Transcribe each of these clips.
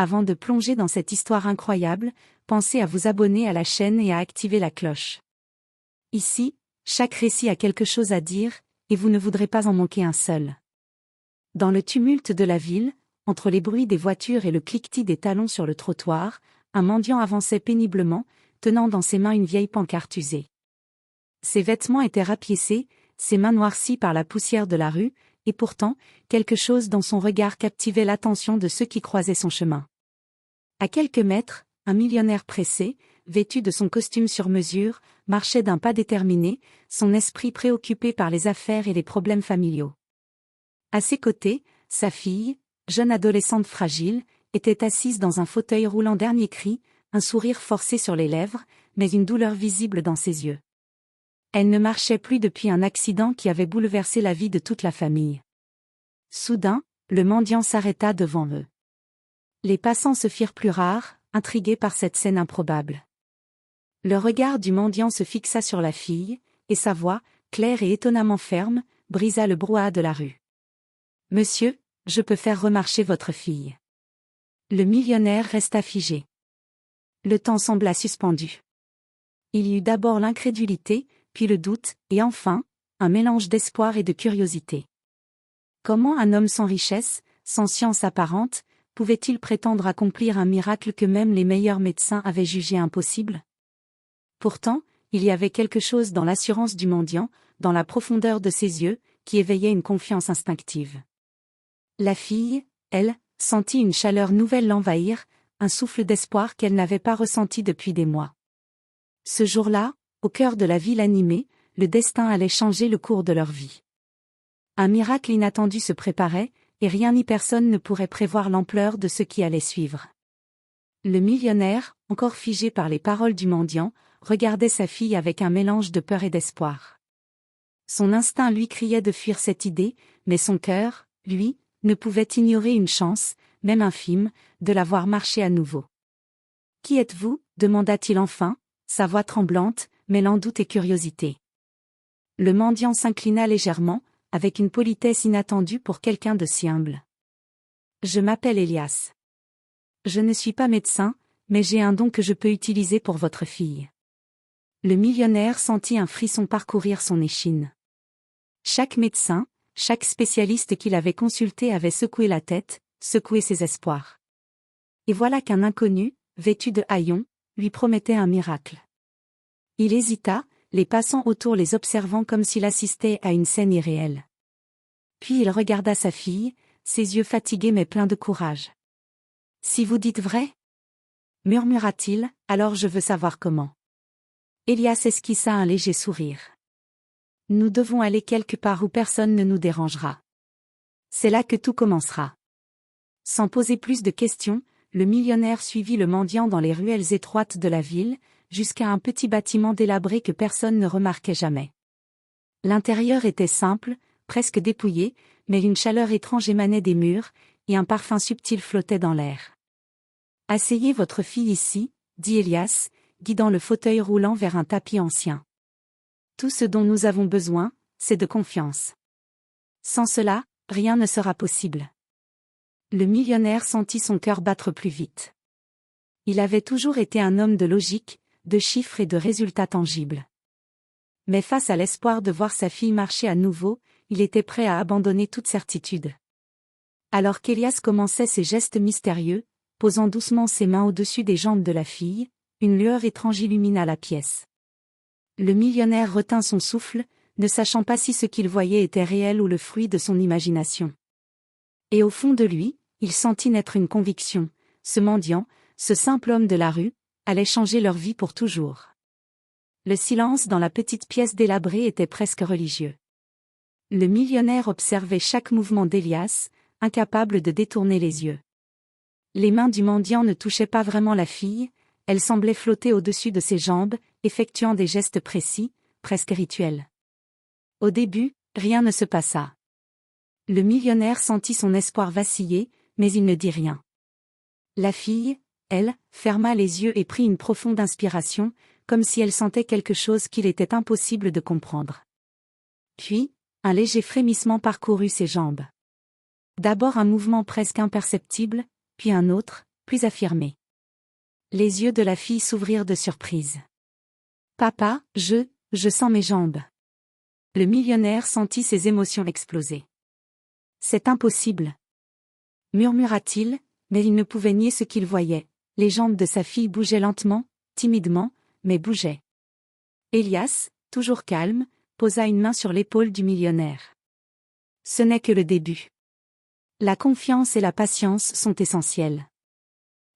Avant de plonger dans cette histoire incroyable, pensez à vous abonner à la chaîne et à activer la cloche. Ici, chaque récit a quelque chose à dire, et vous ne voudrez pas en manquer un seul. Dans le tumulte de la ville, entre les bruits des voitures et le cliquetis des talons sur le trottoir, un mendiant avançait péniblement, tenant dans ses mains une vieille pancarte usée. Ses vêtements étaient rapiécés, ses mains noircies par la poussière de la rue, et pourtant, quelque chose dans son regard captivait l'attention de ceux qui croisaient son chemin. À quelques mètres, un millionnaire pressé, vêtu de son costume sur mesure, marchait d'un pas déterminé, son esprit préoccupé par les affaires et les problèmes familiaux. À ses côtés, sa fille, jeune adolescente fragile, était assise dans un fauteuil roulant dernier cri, un sourire forcé sur les lèvres, mais une douleur visible dans ses yeux. Elle ne marchait plus depuis un accident qui avait bouleversé la vie de toute la famille. Soudain, le mendiant s'arrêta devant eux. Les passants se firent plus rares, intrigués par cette scène improbable. Le regard du mendiant se fixa sur la fille, et sa voix, claire et étonnamment ferme, brisa le brouhaha de la rue. « Monsieur, je peux faire remarcher votre fille. » Le millionnaire resta figé. Le temps sembla suspendu. Il y eut d'abord l'incrédulité, puis le doute, et enfin, un mélange d'espoir et de curiosité. Comment un homme sans richesse, sans science apparente, pouvait-il prétendre accomplir un miracle que même les meilleurs médecins avaient jugé impossible? Pourtant, il y avait quelque chose dans l'assurance du mendiant, dans la profondeur de ses yeux, qui éveillait une confiance instinctive. La fille, elle, sentit une chaleur nouvelle l'envahir, un souffle d'espoir qu'elle n'avait pas ressenti depuis des mois. Ce jour-là, au cœur de la ville animée, le destin allait changer le cours de leur vie. Un miracle inattendu se préparait, et rien ni personne ne pourrait prévoir l'ampleur de ce qui allait suivre. Le millionnaire, encore figé par les paroles du mendiant, regardait sa fille avec un mélange de peur et d'espoir. Son instinct lui criait de fuir cette idée, mais son cœur, lui, ne pouvait ignorer une chance, même infime, de la voir marcher à nouveau. « Qui êtes-vous » demanda-t-il enfin, sa voix tremblante, mêlant doute et curiosité. Le mendiant s'inclina légèrement, avec une politesse inattendue pour quelqu'un de si humble. « Je m'appelle Elias. Je ne suis pas médecin, mais j'ai un don que je peux utiliser pour votre fille. » Le millionnaire sentit un frisson parcourir son échine. Chaque médecin, chaque spécialiste qu'il avait consulté avait secoué la tête, secoué ses espoirs. Et voilà qu'un inconnu, vêtu de haillons, lui promettait un miracle. Il hésita, les passants autour les observant comme s'il assistait à une scène irréelle. Puis il regarda sa fille, ses yeux fatigués mais pleins de courage. « Si vous dites vrai » murmura-t-il, « alors je veux savoir comment. » Elias esquissa un léger sourire. « Nous devons aller quelque part où personne ne nous dérangera. C'est là que tout commencera. » Sans poser plus de questions, le millionnaire suivit le mendiant dans les ruelles étroites de la ville, jusqu'à un petit bâtiment délabré que personne ne remarquait jamais. L'intérieur était simple, presque dépouillé, mais une chaleur étrange émanait des murs, et un parfum subtil flottait dans l'air. « Asseyez votre fille ici, » dit Elias, guidant le fauteuil roulant vers un tapis ancien. « Tout ce dont nous avons besoin, c'est de confiance. Sans cela, rien ne sera possible. » Le millionnaire sentit son cœur battre plus vite. Il avait toujours été un homme de logique, de chiffres et de résultats tangibles. Mais face à l'espoir de voir sa fille marcher à nouveau, il était prêt à abandonner toute certitude. Alors qu'Elias commençait ses gestes mystérieux, posant doucement ses mains au-dessus des jambes de la fille, une lueur étrange illumina la pièce. Le millionnaire retint son souffle, ne sachant pas si ce qu'il voyait était réel ou le fruit de son imagination. Et au fond de lui, il sentit naître une conviction, ce mendiant, ce simple homme de la rue, allait changer leur vie pour toujours. Le silence dans la petite pièce délabrée était presque religieux. Le millionnaire observait chaque mouvement d'Elias, incapable de détourner les yeux. Les mains du mendiant ne touchaient pas vraiment la fille, elle semblait flotter au-dessus de ses jambes, effectuant des gestes précis, presque rituels. Au début, rien ne se passa. Le millionnaire sentit son espoir vaciller, mais il ne dit rien. La fille, elle, ferma les yeux et prit une profonde inspiration, comme si elle sentait quelque chose qu'il était impossible de comprendre. Puis, un léger frémissement parcourut ses jambes. D'abord un mouvement presque imperceptible, puis un autre, plus affirmé. Les yeux de la fille s'ouvrirent de surprise. Papa, je sens mes jambes. Le millionnaire sentit ses émotions exploser. C'est impossible, murmura-t-il, mais il ne pouvait nier ce qu'il voyait. Les jambes de sa fille bougeaient lentement, timidement, mais bougeaient. Elias, toujours calme, posa une main sur l'épaule du millionnaire. Ce n'est que le début. La confiance et la patience sont essentielles.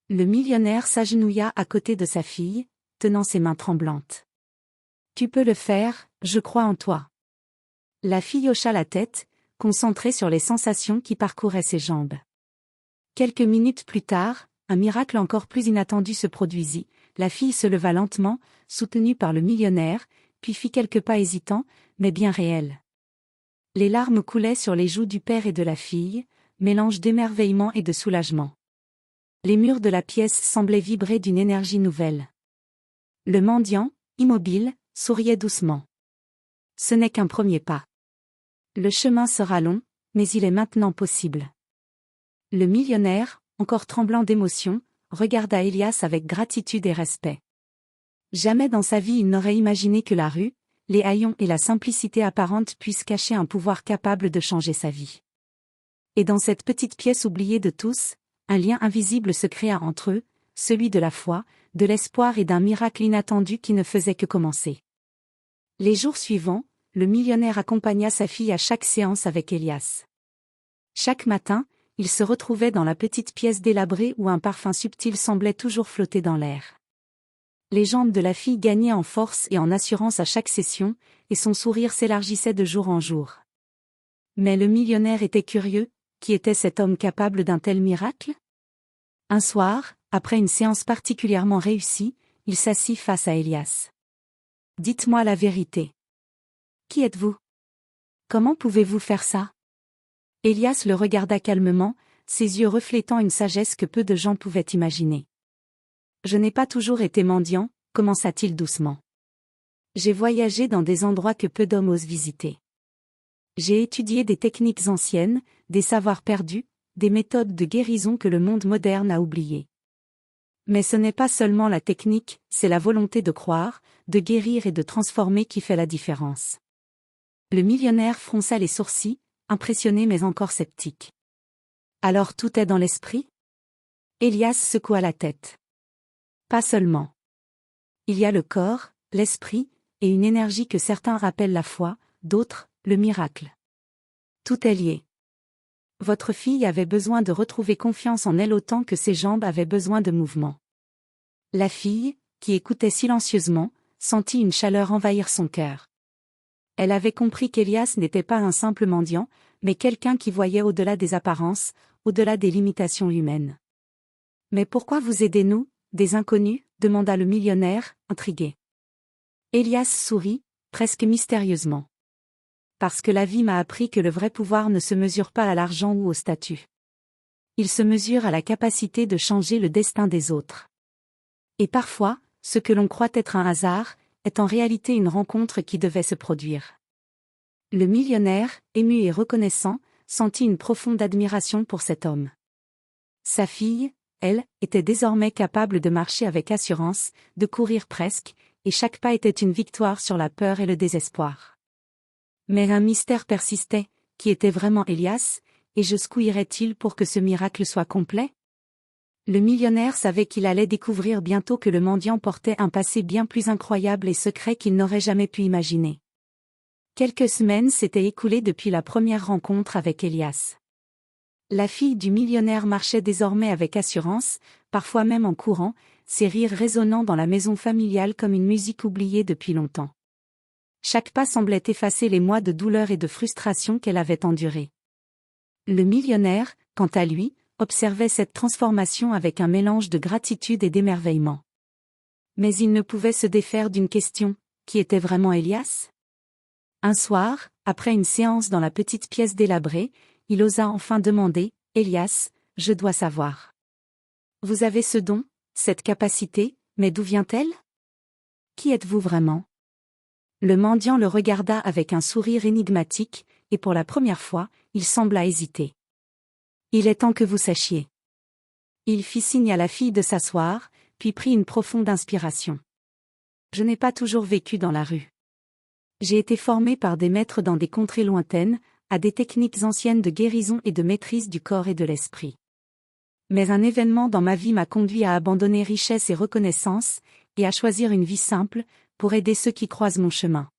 Le millionnaire s'agenouilla à côté de sa fille, tenant ses mains tremblantes. Tu peux le faire, je crois en toi. La fille hocha la tête, concentrée sur les sensations qui parcouraient ses jambes. Quelques minutes plus tard, un miracle encore plus inattendu se produisit. La fille se leva lentement, soutenue par le millionnaire, puis fit quelques pas hésitants, mais bien réels. Les larmes coulaient sur les joues du père et de la fille, mélange d'émerveillement et de soulagement. Les murs de la pièce semblaient vibrer d'une énergie nouvelle. Le mendiant, immobile, souriait doucement. Ce n'est qu'un premier pas. Le chemin sera long, mais il est maintenant possible. Le millionnaire, encore tremblant d'émotion, regarda Elias avec gratitude et respect. Jamais dans sa vie il n'aurait imaginé que la rue, les haillons et la simplicité apparente puissent cacher un pouvoir capable de changer sa vie. Et dans cette petite pièce oubliée de tous, un lien invisible se créa entre eux, celui de la foi, de l'espoir et d'un miracle inattendu qui ne faisait que commencer. Les jours suivants, le millionnaire accompagna sa fille à chaque séance avec Elias. Chaque matin, il se retrouvait dans la petite pièce délabrée où un parfum subtil semblait toujours flotter dans l'air. Les jambes de la fille gagnaient en force et en assurance à chaque session, et son sourire s'élargissait de jour en jour. Mais le millionnaire était curieux, qui était cet homme capable d'un tel miracle? Un soir, après une séance particulièrement réussie, il s'assit face à Elias. « Dites-moi la vérité. Qui êtes-vous? Comment pouvez-vous faire ça ?» Elias le regarda calmement, ses yeux reflétant une sagesse que peu de gens pouvaient imaginer. « Je n'ai pas toujours été mendiant, » commença-t-il doucement. « J'ai voyagé dans des endroits que peu d'hommes osent visiter. J'ai étudié des techniques anciennes, des savoirs perdus, des méthodes de guérison que le monde moderne a oubliées. Mais ce n'est pas seulement la technique, c'est la volonté de croire, de guérir et de transformer qui fait la différence. » Le millionnaire fronça les sourcils, impressionné mais encore sceptique. « Alors tout est dans l'esprit ?» Elias secoua la tête. « Pas seulement. Il y a le corps, l'esprit, et une énergie que certains rappellent la foi, d'autres, le miracle. Tout est lié. Votre fille avait besoin de retrouver confiance en elle autant que ses jambes avaient besoin de mouvement. » La fille, qui écoutait silencieusement, sentit une chaleur envahir son cœur. Elle avait compris qu'Elias n'était pas un simple mendiant, mais quelqu'un qui voyait au-delà des apparences, au-delà des limitations humaines. « Mais pourquoi vous aidez-nous, des inconnus ?» demanda le millionnaire, intrigué. Elias sourit, presque mystérieusement. « Parce que la vie m'a appris que le vrai pouvoir ne se mesure pas à l'argent ou au statut. Il se mesure à la capacité de changer le destin des autres. Et parfois, ce que l'on croit être un hasard, est en réalité une rencontre qui devait se produire. » Le millionnaire, ému et reconnaissant, sentit une profonde admiration pour cet homme. Sa fille, elle, était désormais capable de marcher avec assurance, de courir presque, et chaque pas était une victoire sur la peur et le désespoir. Mais un mystère persistait, qui était vraiment Elias, et jusqu'où irait-il pour que ce miracle soit complet? Le millionnaire savait qu'il allait découvrir bientôt que le mendiant portait un passé bien plus incroyable et secret qu'il n'aurait jamais pu imaginer. Quelques semaines s'étaient écoulées depuis la première rencontre avec Elias. La fille du millionnaire marchait désormais avec assurance, parfois même en courant, ses rires résonnant dans la maison familiale comme une musique oubliée depuis longtemps. Chaque pas semblait effacer les mois de douleur et de frustration qu'elle avait endurés. Le millionnaire, quant à lui, observait cette transformation avec un mélange de gratitude et d'émerveillement. Mais il ne pouvait se défaire d'une question, qui était vraiment Elias? Un soir, après une séance dans la petite pièce délabrée, il osa enfin demander, « Elias, je dois savoir. Vous avez ce don, cette capacité, mais d'où vient-elle? Qui êtes-vous vraiment ?» Le mendiant le regarda avec un sourire énigmatique, et pour la première fois, il sembla hésiter. « Il est temps que vous sachiez. Il fit signe à la fille de s'asseoir, puis prit une profonde inspiration. Je n'ai pas toujours vécu dans la rue. J'ai été formé par des maîtres dans des contrées lointaines, à des techniques anciennes de guérison et de maîtrise du corps et de l'esprit. Mais un événement dans ma vie m'a conduit à abandonner richesse et reconnaissance, et à choisir une vie simple, pour aider ceux qui croisent mon chemin.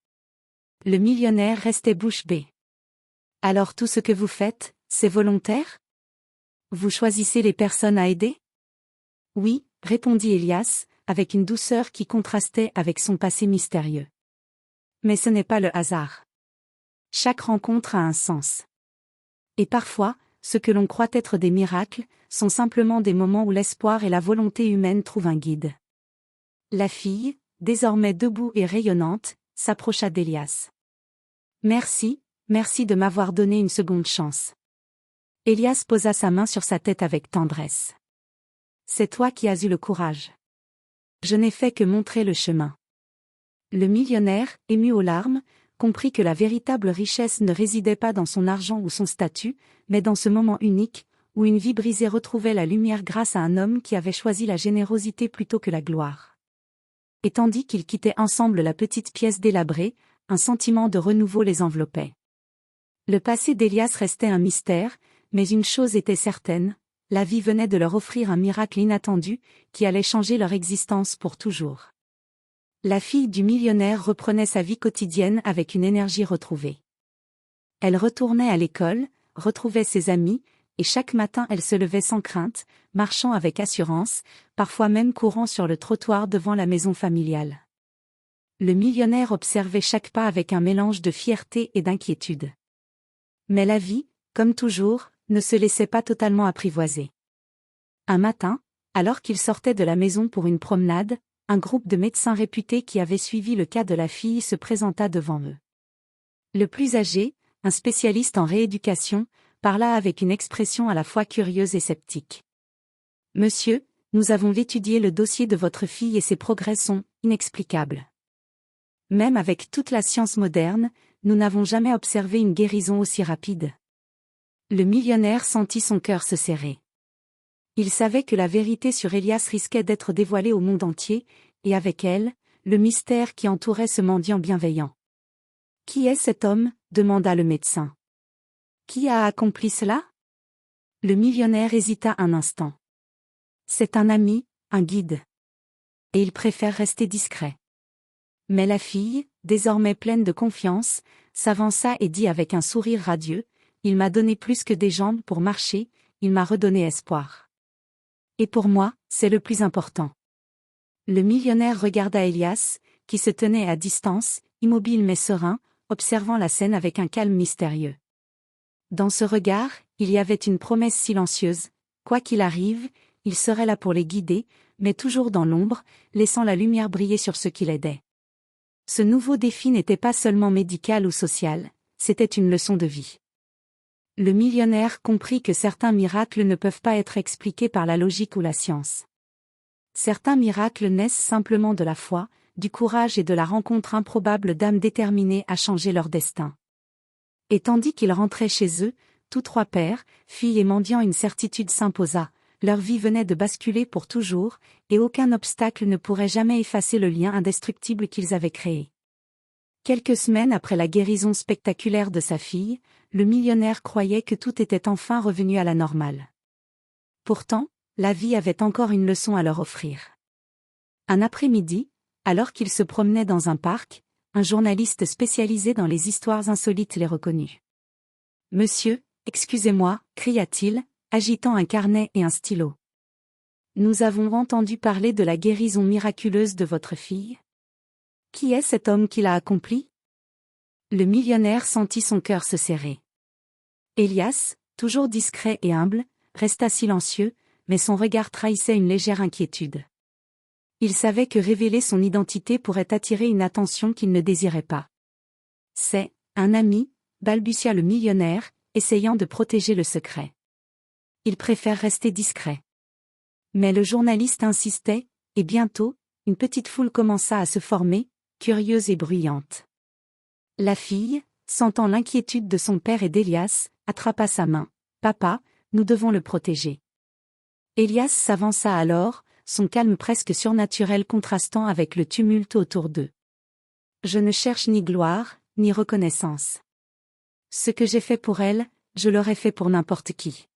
Le millionnaire restait bouche bée. Alors tout ce que vous faites, c'est volontaire? Vous choisissez les personnes à aider? Oui, répondit Elias, avec une douceur qui contrastait avec son passé mystérieux. Mais ce n'est pas le hasard. Chaque rencontre a un sens. Et parfois, ce que l'on croit être des miracles, sont simplement des moments où l'espoir et la volonté humaine trouvent un guide. La fille, désormais debout et rayonnante, s'approcha d'Elias. Merci, merci de m'avoir donné une seconde chance. Elias posa sa main sur sa tête avec tendresse. C'est toi qui as eu le courage. Je n'ai fait que montrer le chemin. Le millionnaire, ému aux larmes, comprit que la véritable richesse ne résidait pas dans son argent ou son statut, mais dans ce moment unique, où une vie brisée retrouvait la lumière grâce à un homme qui avait choisi la générosité plutôt que la gloire. Et tandis qu'ils quittaient ensemble la petite pièce délabrée, un sentiment de renouveau les enveloppait. Le passé d'Elias restait un mystère, mais une chose était certaine, la vie venait de leur offrir un miracle inattendu, qui allait changer leur existence pour toujours. La fille du millionnaire reprenait sa vie quotidienne avec une énergie retrouvée. Elle retournait à l'école, retrouvait ses amis, et chaque matin elle se levait sans crainte, marchant avec assurance, parfois même courant sur le trottoir devant la maison familiale. Le millionnaire observait chaque pas avec un mélange de fierté et d'inquiétude. Mais la vie, comme toujours, ne se laissait pas totalement apprivoiser. Un matin, alors qu'il sortait de la maison pour une promenade, un groupe de médecins réputés qui avaient suivi le cas de la fille se présenta devant eux. Le plus âgé, un spécialiste en rééducation, parla avec une expression à la fois curieuse et sceptique. « Monsieur, nous avons étudié le dossier de votre fille et ses progrès sont inexplicables. Même avec toute la science moderne, nous n'avons jamais observé une guérison aussi rapide. » Le millionnaire sentit son cœur se serrer. Il savait que la vérité sur Elias risquait d'être dévoilée au monde entier, et avec elle, le mystère qui entourait ce mendiant bienveillant. « Qui est cet homme ?» demanda le médecin. « Qui a accompli cela ?» Le millionnaire hésita un instant. « C'est un ami, un guide. Et il préfère rester discret. » Mais la fille, désormais pleine de confiance, s'avança et dit avec un sourire radieux, « Il m'a donné plus que des jambes pour marcher, il m'a redonné espoir. Et pour moi, c'est le plus important. » Le millionnaire regarda Elias, qui se tenait à distance, immobile mais serein, observant la scène avec un calme mystérieux. Dans ce regard, il y avait une promesse silencieuse, quoi qu'il arrive, il serait là pour les guider, mais toujours dans l'ombre, laissant la lumière briller sur ceux qui l'aidaient. Ce nouveau défi n'était pas seulement médical ou social, c'était une leçon de vie. Le millionnaire comprit que certains miracles ne peuvent pas être expliqués par la logique ou la science. Certains miracles naissent simplement de la foi, du courage et de la rencontre improbable d'âmes déterminées à changer leur destin. Et tandis qu'ils rentraient chez eux, tous trois pères, filles et mendiants, une certitude s'imposa, leur vie venait de basculer pour toujours, et aucun obstacle ne pourrait jamais effacer le lien indestructible qu'ils avaient créé. Quelques semaines après la guérison spectaculaire de sa fille, le millionnaire croyait que tout était enfin revenu à la normale. Pourtant, la vie avait encore une leçon à leur offrir. Un après-midi, alors qu'il se promenait dans un parc, un journaliste spécialisé dans les histoires insolites les reconnut. « Monsieur, excusez-moi, » cria-t-il, agitant un carnet et un stylo. « Nous avons entendu parler de la guérison miraculeuse de votre fille. Qui est cet homme qui l'a accompli ?» Le millionnaire sentit son cœur se serrer. Elias, toujours discret et humble, resta silencieux, mais son regard trahissait une légère inquiétude. Il savait que révéler son identité pourrait attirer une attention qu'il ne désirait pas. « C'est un ami », balbutia le millionnaire, essayant de protéger le secret. « Il préfère rester discret. » Mais le journaliste insistait, et bientôt, une petite foule commença à se former, curieuse et bruyante. La fille, sentant l'inquiétude de son père et d'Elias, attrapa sa main. « Papa, nous devons le protéger. » Elias s'avança alors, son calme presque surnaturel contrastant avec le tumulte autour d'eux. Je ne cherche ni gloire, ni reconnaissance. Ce que j'ai fait pour elle, je l'aurais fait pour n'importe qui.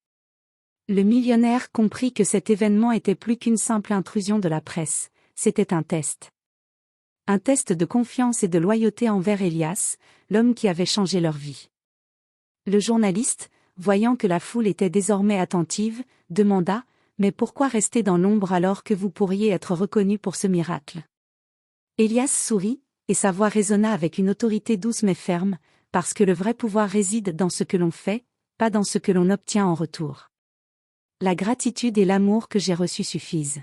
Le millionnaire comprit que cet événement était plus qu'une simple intrusion de la presse, c'était un test. Un test de confiance et de loyauté envers Elias, l'homme qui avait changé leur vie. Le journaliste, voyant que la foule était désormais attentive, demanda « Mais pourquoi rester dans l'ombre alors que vous pourriez être reconnu pour ce miracle ?» Elias sourit, et sa voix résonna avec une autorité douce mais ferme, parce que le vrai pouvoir réside dans ce que l'on fait, pas dans ce que l'on obtient en retour. La gratitude et l'amour que j'ai reçus suffisent.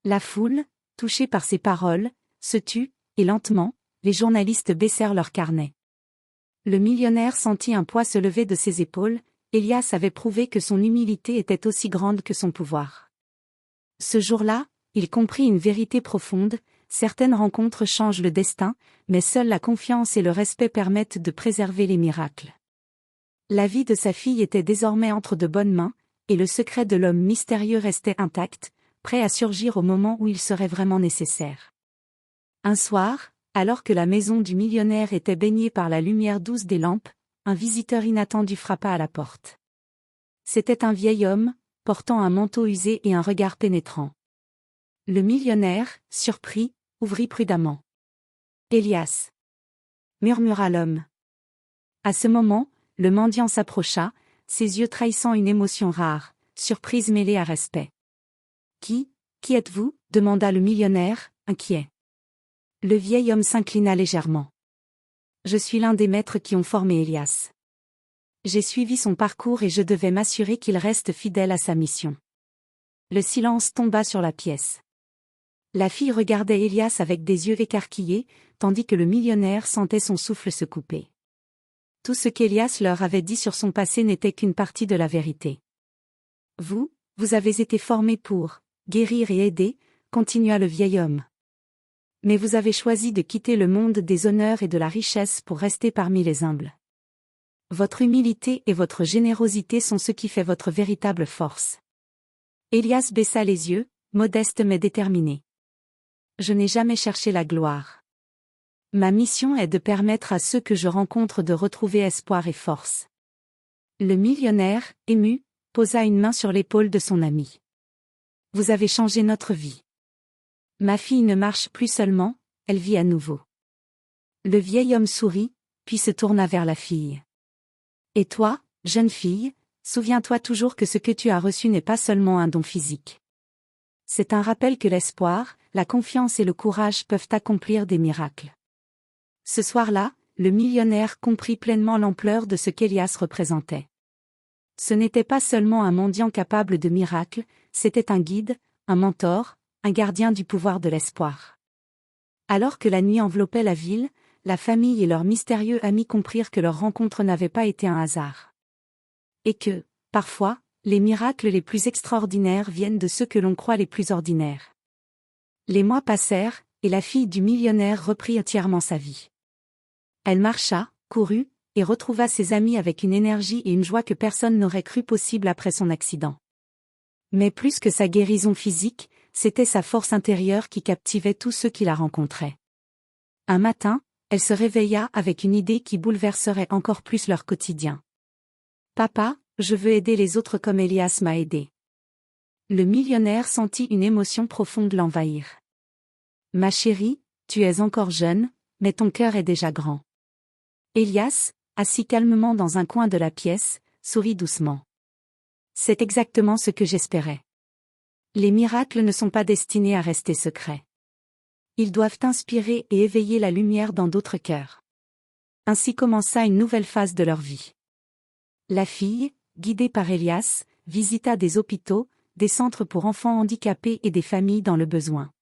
La foule, touchée par ces paroles, se tut, et lentement, les journalistes baissèrent leurs carnets. Le millionnaire sentit un poids se lever de ses épaules, Elias avait prouvé que son humilité était aussi grande que son pouvoir. Ce jour-là, il comprit une vérité profonde, certaines rencontres changent le destin, mais seule la confiance et le respect permettent de préserver les miracles. La vie de sa fille était désormais entre de bonnes mains, et le secret de l'homme mystérieux restait intact, prêt à surgir au moment où il serait vraiment nécessaire. Un soir, alors que la maison du millionnaire était baignée par la lumière douce des lampes, un visiteur inattendu frappa à la porte. C'était un vieil homme, portant un manteau usé et un regard pénétrant. Le millionnaire, surpris, ouvrit prudemment. « Elias !» murmura l'homme. À ce moment, le mendiant s'approcha, ses yeux trahissant une émotion rare, surprise mêlée à respect. « Qui êtes-vous » demanda le millionnaire, inquiet. Le vieil homme s'inclina légèrement. « Je suis l'un des maîtres qui ont formé Elias. J'ai suivi son parcours et je devais m'assurer qu'il reste fidèle à sa mission. » Le silence tomba sur la pièce. La fille regardait Elias avec des yeux écarquillés, tandis que le millionnaire sentait son souffle se couper. Tout ce qu'Elias leur avait dit sur son passé n'était qu'une partie de la vérité. « Vous avez été formé pour guérir et aider, » continua le vieil homme. « Mais vous avez choisi de quitter le monde des honneurs et de la richesse pour rester parmi les humbles. Votre humilité et votre générosité sont ce qui fait votre véritable force. » Elias baissa les yeux, modeste mais déterminé. « Je n'ai jamais cherché la gloire. Ma mission est de permettre à ceux que je rencontre de retrouver espoir et force. » Le millionnaire, ému, posa une main sur l'épaule de son ami. « Vous avez changé notre vie. Ma fille ne marche plus seulement, elle vit à nouveau. » Le vieil homme sourit, puis se tourna vers la fille. « Et toi, jeune fille, souviens-toi toujours que ce que tu as reçu n'est pas seulement un don physique. C'est un rappel que l'espoir, la confiance et le courage peuvent accomplir des miracles. » Ce soir-là, le millionnaire comprit pleinement l'ampleur de ce qu'Elias représentait. Ce n'était pas seulement un mendiant capable de miracles, c'était un guide, un mentor, un gardien du pouvoir de l'espoir. Alors que la nuit enveloppait la ville, la famille et leurs mystérieux amis comprirent que leur rencontre n'avait pas été un hasard. Et que, parfois, les miracles les plus extraordinaires viennent de ceux que l'on croit les plus ordinaires. Les mois passèrent, et la fille du millionnaire reprit entièrement sa vie. Elle marcha, courut, et retrouva ses amis avec une énergie et une joie que personne n'aurait cru possible après son accident. Mais plus que sa guérison physique, c'était sa force intérieure qui captivait tous ceux qui la rencontraient. Un matin, elle se réveilla avec une idée qui bouleverserait encore plus leur quotidien. « Papa, je veux aider les autres comme Elias m'a aidé. » Le millionnaire sentit une émotion profonde l'envahir. « Ma chérie, tu es encore jeune, mais ton cœur est déjà grand. » Elias, assis calmement dans un coin de la pièce, sourit doucement. « C'est exactement ce que j'espérais. Les miracles ne sont pas destinés à rester secrets. Ils doivent inspirer et éveiller la lumière dans d'autres cœurs. » Ainsi commença une nouvelle phase de leur vie. La fille, guidée par Elias, visita des hôpitaux, des centres pour enfants handicapés et des familles dans le besoin.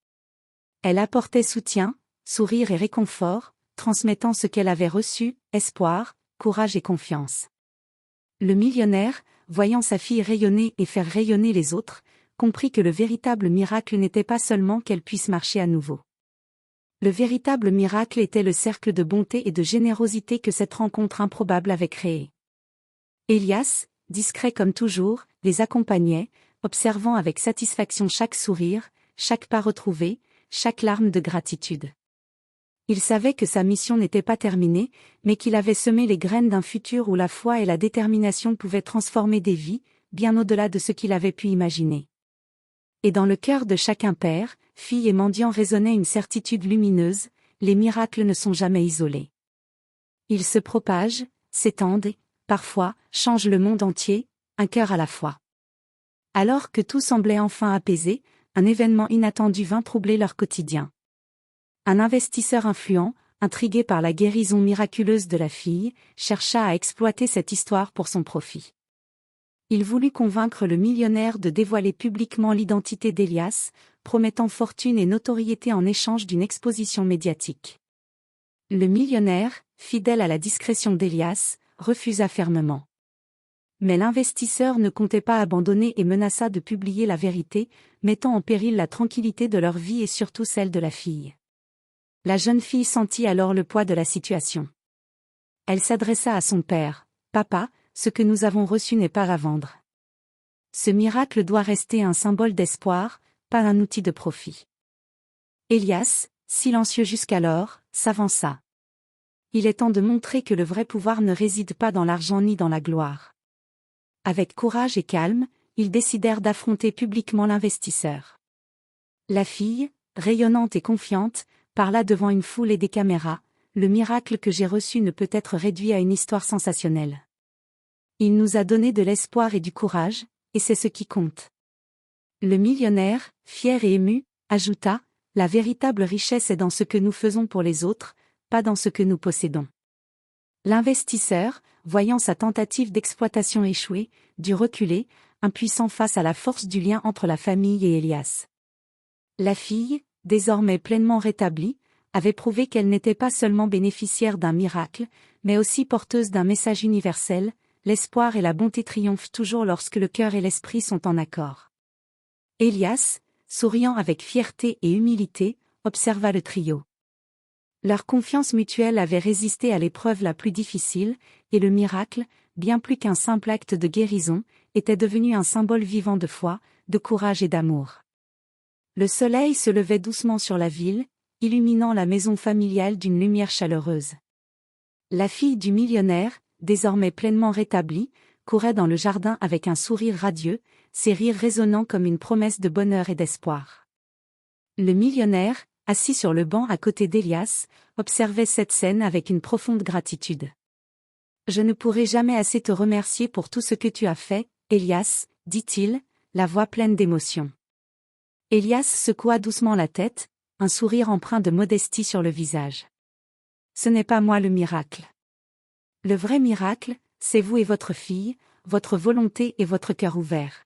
Elle apportait soutien, sourire et réconfort, transmettant ce qu'elle avait reçu, espoir, courage et confiance. Le millionnaire, voyant sa fille rayonner et faire rayonner les autres, comprit que le véritable miracle n'était pas seulement qu'elle puisse marcher à nouveau. Le véritable miracle était le cercle de bonté et de générosité que cette rencontre improbable avait créé. Elias, discret comme toujours, les accompagnait, observant avec satisfaction chaque sourire, chaque pas retrouvé, chaque larme de gratitude. Il savait que sa mission n'était pas terminée, mais qu'il avait semé les graines d'un futur où la foi et la détermination pouvaient transformer des vies, bien au-delà de ce qu'il avait pu imaginer. Et dans le cœur de chacun père, fille et mendiant résonnait une certitude lumineuse, les miracles ne sont jamais isolés. Ils se propagent, s'étendent et, parfois, changent le monde entier, un cœur à la fois. Alors que tout semblait enfin apaisé, un événement inattendu vint troubler leur quotidien. Un investisseur influent, intrigué par la guérison miraculeuse de la fille, chercha à exploiter cette histoire pour son profit. Il voulut convaincre le millionnaire de dévoiler publiquement l'identité d'Elias, promettant fortune et notoriété en échange d'une exposition médiatique. Le millionnaire, fidèle à la discrétion d'Elias, refusa fermement. Mais l'investisseur ne comptait pas abandonner et menaça de publier la vérité, mettant en péril la tranquillité de leur vie et surtout celle de la fille. La jeune fille sentit alors le poids de la situation. Elle s'adressa à son père. « Papa, ce que nous avons reçu n'est pas à vendre. Ce miracle doit rester un symbole d'espoir, pas un outil de profit. » Elias, silencieux jusqu'alors, s'avança. Il est temps de montrer que le vrai pouvoir ne réside pas dans l'argent ni dans la gloire. Avec courage et calme, ils décidèrent d'affronter publiquement l'investisseur. La fille, rayonnante et confiante, parla devant une foule et des caméras. « Le miracle que j'ai reçu ne peut être réduit à une histoire sensationnelle. Il nous a donné de l'espoir et du courage, et c'est ce qui compte. » Le millionnaire, fier et ému, ajouta, « La véritable richesse est dans ce que nous faisons pour les autres, pas dans ce que nous possédons. » L'investisseur, voyant sa tentative d'exploitation échouer, dut reculer, impuissant face à la force du lien entre la famille et Elias. La fille, désormais pleinement rétablie, avait prouvé qu'elle n'était pas seulement bénéficiaire d'un miracle, mais aussi porteuse d'un message universel, l'espoir et la bonté triomphent toujours lorsque le cœur et l'esprit sont en accord. Elias, souriant avec fierté et humilité, observa le trio. Leur confiance mutuelle avait résisté à l'épreuve la plus difficile, et le miracle, bien plus qu'un simple acte de guérison, était devenu un symbole vivant de foi, de courage et d'amour. Le soleil se levait doucement sur la ville, illuminant la maison familiale d'une lumière chaleureuse. La fille du millionnaire, désormais pleinement rétablie, courait dans le jardin avec un sourire radieux, ses rires résonnant comme une promesse de bonheur et d'espoir. Le millionnaire, assis sur le banc à côté d'Elias, observait cette scène avec une profonde gratitude. « Je ne pourrai jamais assez te remercier pour tout ce que tu as fait, Elias, » dit-il, la voix pleine d'émotion. Elias secoua doucement la tête, un sourire empreint de modestie sur le visage. « Ce n'est pas moi le miracle. Le vrai miracle, c'est vous et votre fille, votre volonté et votre cœur ouvert.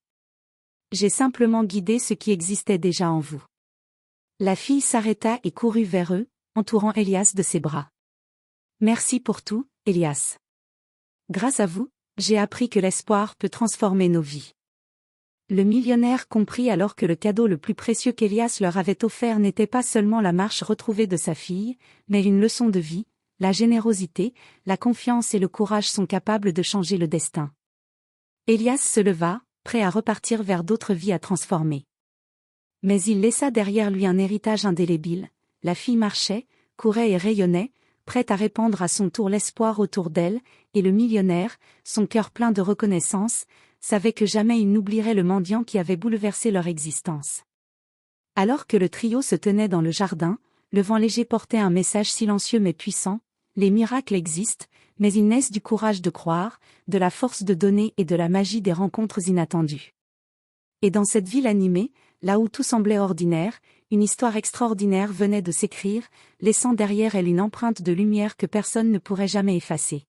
J'ai simplement guidé ce qui existait déjà en vous. » La fille s'arrêta et courut vers eux, entourant Elias de ses bras. « Merci pour tout, Elias. Grâce à vous, j'ai appris que l'espoir peut transformer nos vies. » Le millionnaire comprit alors que le cadeau le plus précieux qu'Elias leur avait offert n'était pas seulement la marche retrouvée de sa fille, mais une leçon de vie. La générosité, la confiance et le courage sont capables de changer le destin. Elias se leva, prêt à repartir vers d'autres vies à transformer. Mais il laissa derrière lui un héritage indélébile. La fille marchait, courait et rayonnait, prête à répandre à son tour l'espoir autour d'elle, et le millionnaire, son cœur plein de reconnaissance, savait que jamais il n'oublierait le mendiant qui avait bouleversé leur existence. Alors que le trio se tenait dans le jardin, le vent léger portait un message silencieux mais puissant. Les miracles existent, mais ils naissent du courage de croire, de la force de donner et de la magie des rencontres inattendues. Et dans cette ville animée, là où tout semblait ordinaire, une histoire extraordinaire venait de s'écrire, laissant derrière elle une empreinte de lumière que personne ne pourrait jamais effacer.